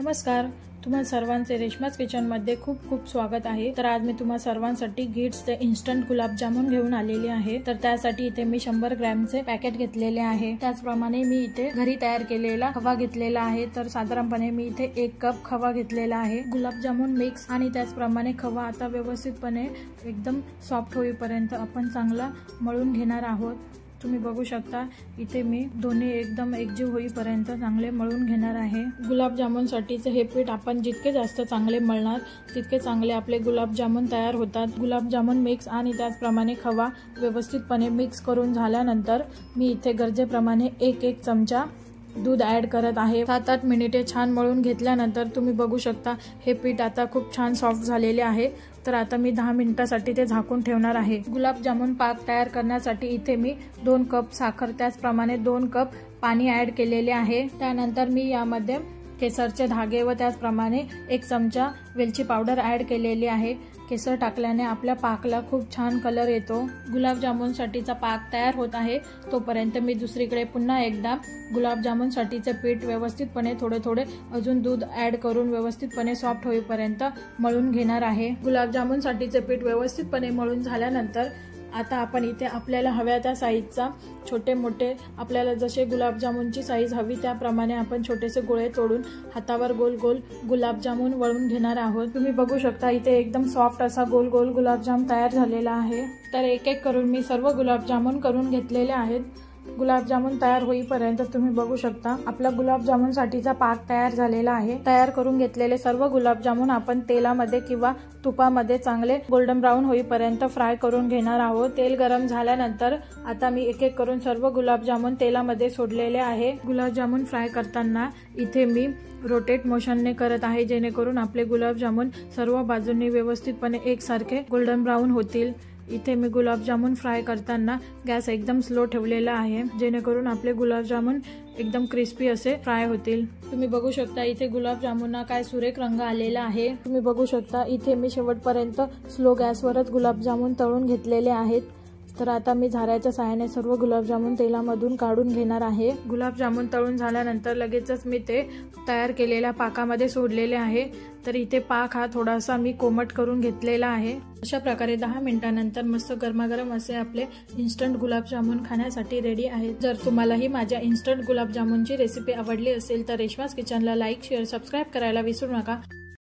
नमस्कार, तुम्हा सर्वांचे रेश्माज किचन मध्ये खूप खूप स्वागत आहे। तर आज मी तुम्हा सर्वांसाठी गिट्स चे इन्स्टंट गुलाबजामुन घेऊन आलेली आहे। तर त्यासाठी इथे मी 100 ग्रॅमचे पॅकेट घेतलेले आहे। त्याचप्रमाणे मी इथे घरी तयार केलेला खवा घेतलेला आहे। तर साधारणपणे मी इथे 1 कप खवा घेतलेला आहे। गुलाबजामुन मिक्स आणि त्याचप्रमाणे खवा आता व्यवस्थितपणे एकदम सॉफ्ट होईपर्यंत आपण चांगला मळून घेणार आहोत। तुम्ही बघू शकता इथे मी दोन्ही एकदम एकजीव होईपर्यंत चांगले मळून घेणार आहे। गुलाबजामुन साठीचे हे पीठ आपण जितके जास्त चांगले मळणार तितके चांगले आपले गुलाबजामुन तयार होतात। गुलाबजामुन मिक्स आणि त्याचप्रमाणे खवा व्यवस्थितपणे मिक्स करून झाल्यानंतर मी इथे गरजेप्रमाणे 1 चमचा दूध ऍड करत आहे। 7-8 मिनिटे छान मळून घेतल्यानंतर तुम्ही बघू शकता हे पीठ आता खूप छान सॉफ्ट झालेले आहे। तर आता मी 10 मिनिटांसाठी ते झाकून ठेवणार आहे। गुलाबजामुन पाक तयार करण्यासाठी इथे मी 2 कप साखर त्याचप्रमाणे 2 कप पाणी ऍड केलेले आहे। त्यानंतर मी यामध्ये केसरचे धागे व त्याचप्रमाणे 1 चमचा वेलची पावडर ऍड केलेली आहे। केसर टाकल्याने आपल्या पाकला खूप छान कलर येतो। गुलाबजामुन साठीचा पाक तयार होत आहे तोपर्यंत मी दुसरीकडे पुन्हा एकदा गुलाबजामुन साठीचे पीठ व्यवस्थितपणे थोडे अजून दूध ऍड करून व्यवस्थितपणे सॉफ्ट होईपर्यंत मळून घेणार आहे। गुलाबजामुन साठीचे पीठ व्यवस्थितपणे मळून झाल्यानंतर आता आपण इथे आपल्याला हव्या त्या साईजचा छोटे मोठे आपल्याला जसे गुलाबजामुनची साईज हवी त्याप्रमाणे आपण छोटेसे गोळे तोडून हातावर गोल गोल गुलाबजामुन वळून घेणार आहोत। तुम्ही बघू शकता इथे एकदम सॉफ्ट असा गोल गोल गुलाबजाम तयार झालेला आहे। तर एक करून मी सर्व गुलाबजामुन करून घेतलेले आहेत। गुलाबजामुन तयार होईपर्यंत तुम्ही बघू शकता आपला गुलाबजामुन साठीचा पाक तयार झालेला आहे। तयार करून घेतलेले सर्व गुलाबजामुन आपण तेलामध्ये किंवा तुपामध्ये चांगले गोल्डन ब्राउन होईपर्यंत फ्राय करून घेणार आहोत। तेल गरम झाल्यानंतर आता मी एक करून सर्व गुलाबजामुन तेलामध्ये सोडलेले आहे। गुलाबजामुन फ्राय करताना इथे मी रोटेट मोशनने करत आहे जेणेकरून आपले गुलाबजामुन सर्व बाजूंनी व्यवस्थितपणे एकसारखे गोल्डन ब्राउन होतील। इथे मी गुलाबजामुन फ्राय करताना गॅस एकदम स्लो ठेवलेला आहे जेणेकरून आपले गुलाबजामुन एकदम क्रिस्पी असे फ्राय होतील। तुम्ही बघू शकता इथे गुलाबजामुनना काय सुरेख रंग आलेला आहे। तुम्ही बघू शकता इथे मी शेवटपर्यंत स्लो गॅसवरच गुलाबजामुन तळून घेतलेले आहेत। तर आता मी झाऱ्याच्या सहाय्याने सर्व गुलाबजामुन तेलामधून काढून घेणार आहे। गुलाबजामुन तळून झाल्यानंतर लगेचच मी ते तयार केलेल्या पाकामध्ये सोडलेले आहे। तर इथे पाक हा थोडासा मी कोमट करून घेतलेला आहे। अशा प्रकारे 10 मिनिटांनंतर मस्त गरमागरम असे आपले इन्स्टंट गुलाबजामुन खाण्यासाठी रेडी आहेत। जर तुम्हाला ही माझ्या इन्स्टंट गुलाबजामुनची रेसिपी आवडली असेल तर रेश्माज किचनला लाईक शेअर सबस्क्राइब करायला विसरू नका।